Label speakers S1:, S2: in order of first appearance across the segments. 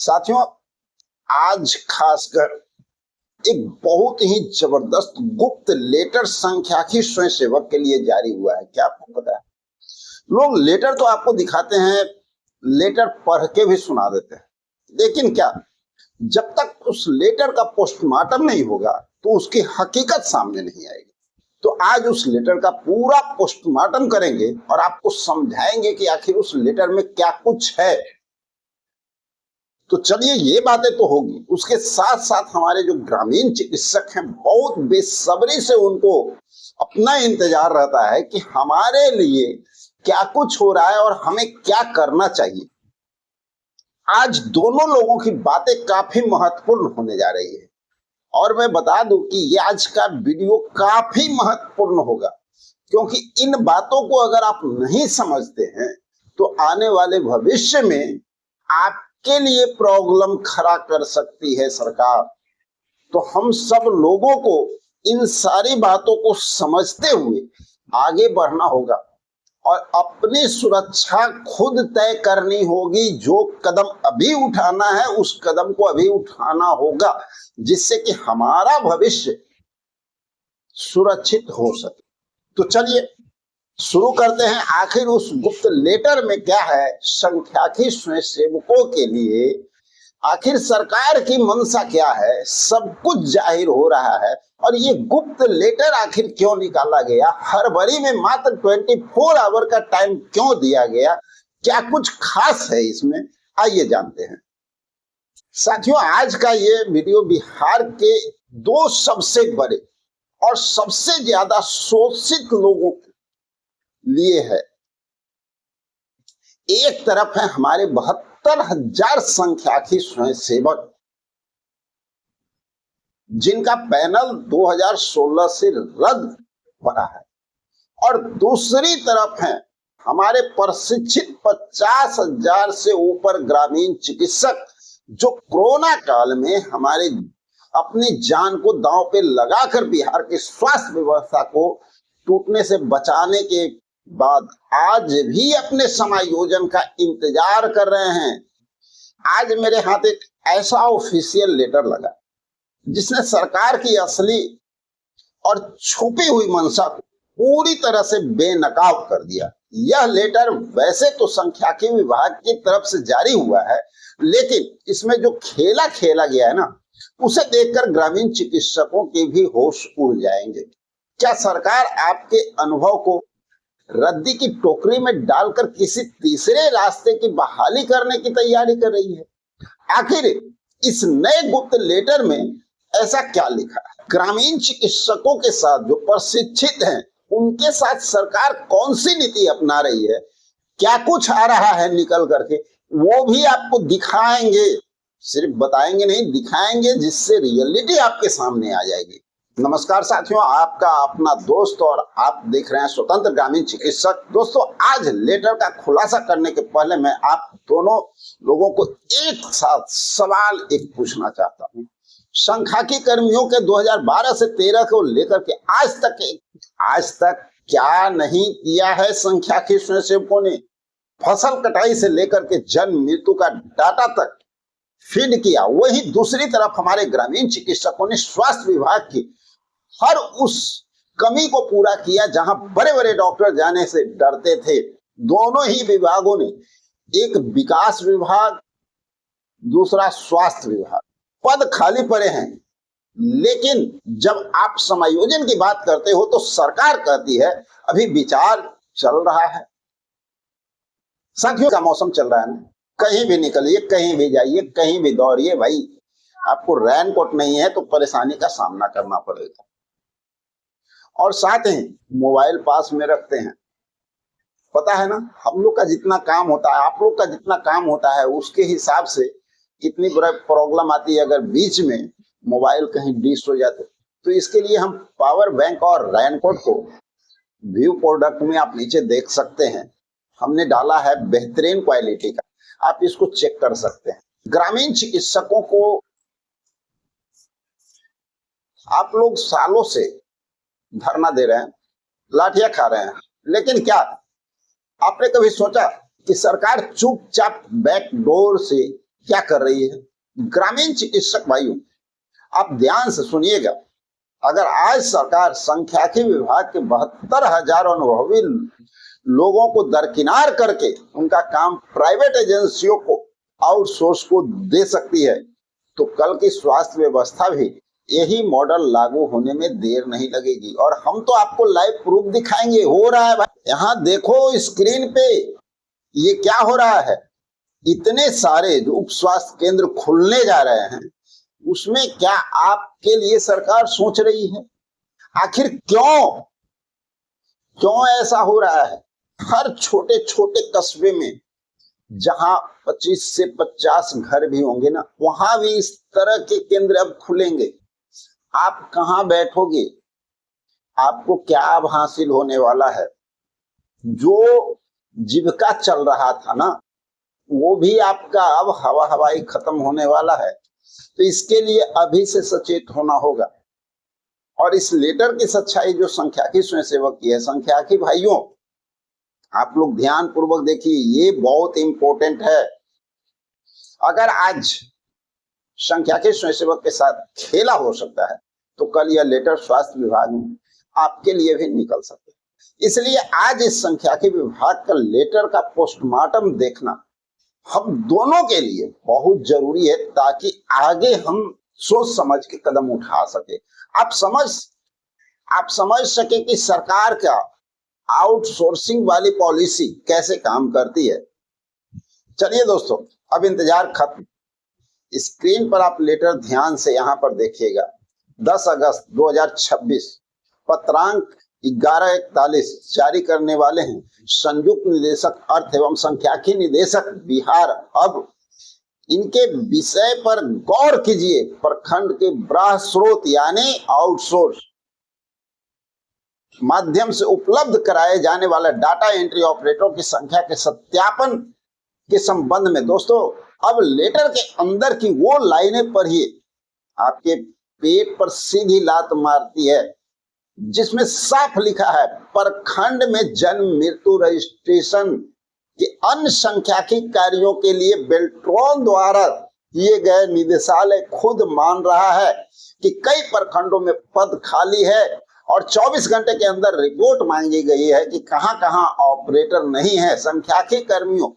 S1: साथियों, आज खासकर एक बहुत ही जबरदस्त गुप्त लेटर संख्याकी स्वयंसेवक के लिए जारी हुआ है। क्या आपको पता है? लोग लेटर तो आपको दिखाते हैं, लेटर पढ़ के भी सुना देते हैं, लेकिन क्या जब तक उस लेटर का पोस्टमार्टम नहीं होगा तो उसकी हकीकत सामने नहीं आएगी। तो आज उस लेटर का पूरा पोस्टमार्टम करेंगे और आपको समझाएंगे कि आखिर उस लेटर में क्या कुछ है। तो चलिए, ये बातें तो होगी, उसके साथ साथ हमारे जो ग्रामीण चिकित्सक हैं बहुत बेसब्री से उनको अपना इंतजार रहता है कि हमारे लिए क्या कुछ हो रहा है और हमें क्या करना चाहिए। आज दोनों लोगों की बातें काफी महत्वपूर्ण होने जा रही है और मैं बता दूं कि ये आज का वीडियो काफी महत्वपूर्ण होगा, क्योंकि इन बातों को अगर आप नहीं समझते हैं तो आने वाले भविष्य में आपके लिए प्रॉब्लम खड़ा कर सकती है सरकार। तो हम सब लोगों को इन सारी बातों को समझते हुए आगे बढ़ना होगा और अपनी सुरक्षा खुद तय करनी होगी। जो कदम अभी उठाना है उस कदम को अभी उठाना होगा, जिससे कि हमारा भविष्य सुरक्षित हो सके। तो चलिए शुरू करते हैं। आखिर उस गुप्त लेटर में क्या है संख्याकी स्वयंसेवकों के लिए? आखिर सरकार की मंशा क्या है? सब कुछ जाहिर हो रहा है। और ये गुप्त लेटर आखिर क्यों निकाला गया? फरवरी में मात्र 24 आवर का टाइम क्यों दिया गया? क्या कुछ खास है इसमें? आइए जानते हैं। साथियों, आज का ये वीडियो बिहार के दो सबसे बड़े और सबसे ज्यादा शोषित लोगों के लिए है। एक तरफ है हमारे 72,000 संख्याकी स्वयंसेवक, जिनका पैनल 2016 से रद्द हो रहा है, और दूसरी तरफ है हमारे प्रशिक्षित 50,000 से ऊपर ग्रामीण चिकित्सक, जो कोरोना काल में हमारे अपनी जान को दांव पे लगाकर बिहार की स्वास्थ्य व्यवस्था को टूटने से बचाने के बाद आज भी अपने समायोजन का इंतजार कर रहे हैं। आज मेरे हाथ एक ऐसा ऑफिशियल लेटर लगा जिसने सरकार की असली और छुपी हुई मंशा को पूरी तरह से बेनकाब कर दिया। यह लेटर वैसे तो संख्याकी विभाग की तरफ से जारी हुआ है, लेकिन इसमें जो खेला खेला गया है ना, उसे देखकर ग्रामीण चिकित्सकों के भी होश उड़ जाएंगे। क्या सरकार आपके अनुभव को रद्दी की टोकरी में डालकर किसी तीसरे रास्ते की बहाली करने की तैयारी कर रही है? आखिर इस नए गुप्त लेटर में ऐसा क्या लिखा है? ग्रामीण चिकित्सकों के साथ जो प्रशिक्षित हैं उनके साथ सरकार कौन सी नीति अपना रही है? क्या कुछ आ रहा है निकल करके, वो भी आपको दिखाएंगे। सिर्फ बताएंगे नहीं, दिखाएंगे, जिससे रियलिटी आपके सामने आ जाएगी। नमस्कार साथियों, आपका अपना दोस्त और आप देख रहे हैं स्वतंत्र ग्रामीण चिकित्सक। दोस्तों, आज लेटर का खुलासा करने के पहले मैं आप दोनों लोगों को एक साथ सवाल एक पूछना चाहता हूँ। संख्याकी कर्मियों के 2012 से 13 को लेकर के आज तक क्या नहीं किया है संख्याकी स्वयंसेवकों ने? फसल कटाई से लेकर के जन्म मृत्यु का डाटा तक फीड किया। वही दूसरी तरफ हमारे ग्रामीण चिकित्सकों ने स्वास्थ्य विभाग की हर उस कमी को पूरा किया जहां बड़े बड़े डॉक्टर जाने से डरते थे। दोनों ही विभागों ने, एक विकास विभाग, दूसरा स्वास्थ्य विभाग, पद खाली पड़े हैं, लेकिन जब आप समायोजन की बात करते हो तो सरकार कहती है अभी विचार चल रहा है। साथियों, का मौसम चल रहा है ना, कहीं भी निकलिए, कहीं भी जाइए, कहीं भी दौड़िए, भाई आपको रेनकोट नहीं है तो परेशानी का सामना करना पड़ेगा। और साथ ही मोबाइल पास में रखते हैं। पता है ना, हम लोग का जितना काम होता है, आप लोग का जितना काम होता है, उसके हिसाब से कितनी बड़ा प्रॉब्लम आती है अगर बीच में मोबाइल कहीं डिश हो जाते। तो इसके लिए हम पावर बैंक और रेनकोट को व्यू प्रोडक्ट में आप नीचे देख सकते हैं, हमने डाला है बेहतरीन क्वालिटी का, आप इसको चेक कर सकते हैं। ग्रामीण चिकित्सकों को आप लोग सालों से धरना दे रहे हैं, लाठियां खा रहे हैं, लेकिन क्या आपने कभी सोचा कि सरकार चुपचाप बैकडोर से क्या कर रही है? ग्रामीण चिकित्सक भाइयों, आप ध्यान से सुनिएगा। अगर आज सरकार सांख्यिकी विभाग के 72,000 अनुभवी लोगों को दरकिनार करके उनका काम प्राइवेट एजेंसियों को आउटसोर्स को दे सकती है, तो कल की स्वास्थ्य व्यवस्था भी यही मॉडल लागू होने में देर नहीं लगेगी। और हम तो आपको लाइव प्रूफ दिखाएंगे, हो रहा है भाई। यहाँ देखो स्क्रीन पे ये क्या हो रहा है। इतने सारे जो उप स्वास्थ्य केंद्र खुलने जा रहे हैं, उसमें क्या आपके लिए सरकार सोच रही है? आखिर क्यों ऐसा हो रहा है? हर छोटे छोटे कस्बे में जहां 25 से 50 घर भी होंगे ना, वहां भी इस तरह के केंद्र अब खुलेंगे। आप कहां बैठोगे? आपको क्या अब हासिल होने वाला है? जो जीविका चल रहा था ना, वो भी आपका अब हवाई खत्म होने वाला है। तो इसके लिए अभी से सचेत होना होगा। और इस लेटर की सच्चाई जो सांख्यिकी स्वयंसेवक की है, सांख्यिकी भाइयों आप लोग ध्यान पूर्वक देखिए, ये बहुत इंपॉर्टेंट है। अगर आज सांख्यिकी स्वयंसेवक के साथ खेला हो सकता है, तो कल यह लेटर स्वास्थ्य विभाग में आपके लिए भी निकल सकता है। इसलिए आज इस सांख्यिकी विभाग का लेटर का पोस्टमार्टम देखना हम दोनों के लिए बहुत जरूरी है, ताकि आगे हम सोच समझ के कदम उठा सके। आप समझ सके कि सरकार का आउटसोर्सिंग वाली पॉलिसी कैसे काम करती है। चलिए दोस्तों, अब इंतजार खत्म। स्क्रीन पर आप लेटर ध्यान से यहां पर देखिएगा। 10 अगस्त 2026 पत्रांक 1141 जारी करने वाले हैं संयुक्त निदेशक अर्थ एवं सांख्यिकी निदेशक बिहार। अब इनके विषय पर गौर कीजिए। प्रखंड के बाह्य स्रोत यानी आउटसोर्स माध्यम से उपलब्ध कराए जाने वाले डाटा एंट्री ऑपरेटरों की संख्या के सत्यापन के संबंध में दोस्तों, अब लेटर के अंदर की वो लाइनें पढ़िए, आपके पेट पर सीधी लात मारती है, जिसमें साफ लिखा है प्रखंड में जन्म मृत्यु रजिस्ट्रेशन के अन्य सांख्यिकी कार्यों के लिए बेल्ट्रॉन द्वारा किए गए निदेशालय खुद मान रहा है कि कई प्रखंडों में पद खाली है और 24 घंटे के अंदर रिपोर्ट मांगी गई है कि कहां कहां ऑपरेटर नहीं है। सांख्यिकी कर्मियों,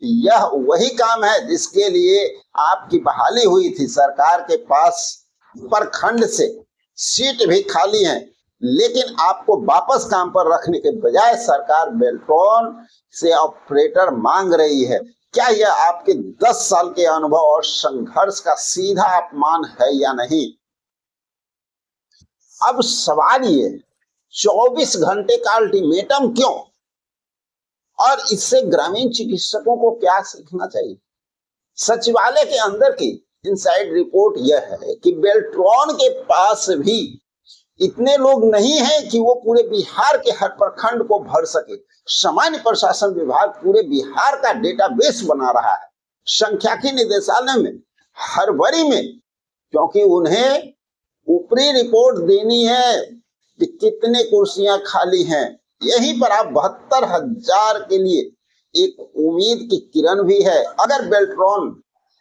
S1: यह वही काम है जिसके लिए आपकी बहाली हुई थी। सरकार के पास प्रखंड से सीट भी खाली है, लेकिन आपको वापस काम पर रखने के बजाय सरकार बेल्ट्रॉन से ऑपरेटर मांग रही है। क्या यह आपके 10 साल के अनुभव और संघर्ष का सीधा अपमान है या नहीं? अब सवाल ये, 24 घंटे का अल्टीमेटम क्यों? और इससे ग्रामीण चिकित्सकों को क्या सीखना चाहिए? सचिवालय के अंदर की इनसाइड रिपोर्ट यह है कि बेल्ट्रॉन के पास भी इतने लोग नहीं हैं कि वो पूरे बिहार के हर प्रखंड को भर सके। सामान्य प्रशासन विभाग पूरे बिहार का डेटाबेस बना रहा है सांख्यिकी निदेशालय में फरवरी में, क्योंकि उन्हें ऊपरी रिपोर्ट देनी है कि कितने कुर्सियां खाली हैं। यहीं पर आप 72,000 के लिए एक उम्मीद की किरण भी है। अगर बेल्ट्रॉन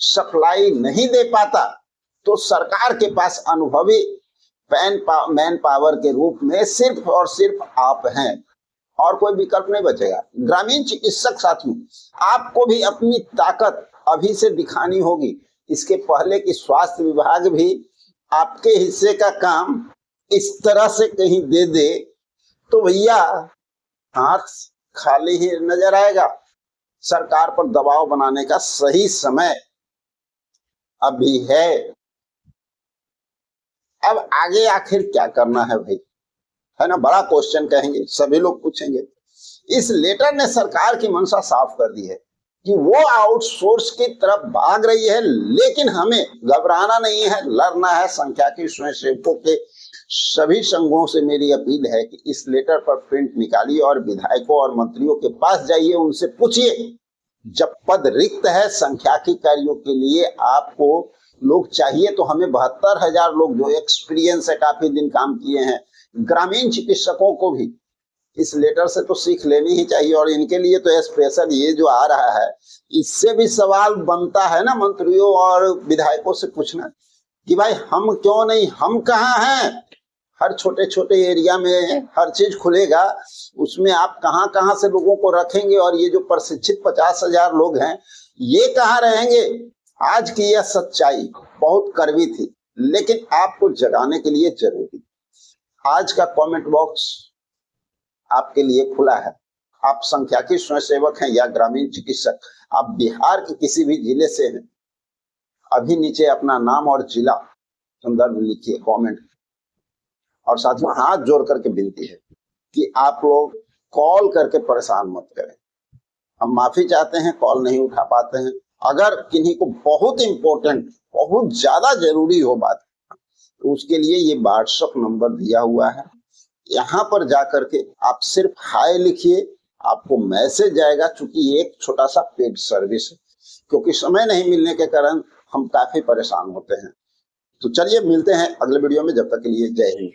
S1: सप्लाई नहीं दे पाता तो सरकार के पास अनुभवी मैन पावर के रूप में सिर्फ और सिर्फ आप हैं और कोई विकल्प नहीं बचेगा। ग्रामीण चिकित्सक साथियों, आपको भी अपनी ताकत अभी से दिखानी होगी। इसके पहले कि स्वास्थ्य विभाग भी आपके हिस्से का काम इस तरह से कहीं दे दे, तो भैया हाथ खाली ही नजर आएगा। सरकार पर दबाव बनाने का सही समय अभी है। अब आगे आखिर क्या करना है भाई, है ना? बड़ा क्वेश्चन कहेंगे, सभी लोग पूछेंगे। इस लेटर ने सरकार की मंशा साफ कर दी है कि वो आउटसोर्स की तरफ भाग रही है, लेकिन हमें घबराना नहीं है, लड़ना है। सांख्यिकी स्वयंसेवकों के सभी संघों से मेरी अपील है कि इस लेटर पर प्रिंट निकालिए और विधायकों और मंत्रियों के पास जाइए, उनसे पूछिए जब पद रिक्त है सांख्यिकी कार्यों के लिए आपको लोग चाहिए, तो हमें 72,000 लोग जो एक्सपीरियंस है, काफी दिन काम किए हैं, ग्रामीण चिकित्सकों को भी इस लेटर से तो सीख लेनी ही चाहिए। और इनके लिए तो स्पेशल ये जो आ रहा है, इससे भी सवाल बनता है ना मंत्रियों और विधायकों से पूछना कि भाई हम क्यों नहीं, हम कहाँ हैं। हर छोटे छोटे एरिया में हर चीज खुलेगा, उसमें आप कहाँ कहाँ से लोगों को रखेंगे, और ये जो प्रशिक्षित 50,000 लोग हैं ये कहाँ रहेंगे। आज की यह सच्चाई बहुत कड़वी थी, लेकिन आपको जगाने के लिए जरूरी। आज का कमेंट बॉक्स आपके लिए खुला है। आप संख्याकी स्वयंसेवक हैं या ग्रामीण चिकित्सक, आप बिहार के किसी भी जिले से हैं, अभी नीचे अपना नाम और जिला संदर्भ लिखिए कमेंट। और साथ में हाथ जोड़ करके विनती है कि आप लोग कॉल करके परेशान मत करें। हम माफी चाहते हैं, कॉल नहीं उठा पाते हैं। अगर किन्हीं को बहुत इंपॉर्टेंट, बहुत ज्यादा जरूरी हो बात, तो उसके लिए ये व्हाट्सएप नंबर दिया हुआ है, यहाँ पर जाकर के आप सिर्फ हाय लिखिए, आपको मैसेज जाएगा। चूंकि एक छोटा सा पेड सर्विस है, क्योंकि समय नहीं मिलने के कारण हम काफी परेशान होते हैं। तो चलिए मिलते हैं अगले वीडियो में, जब तक के लिए जय हिंद।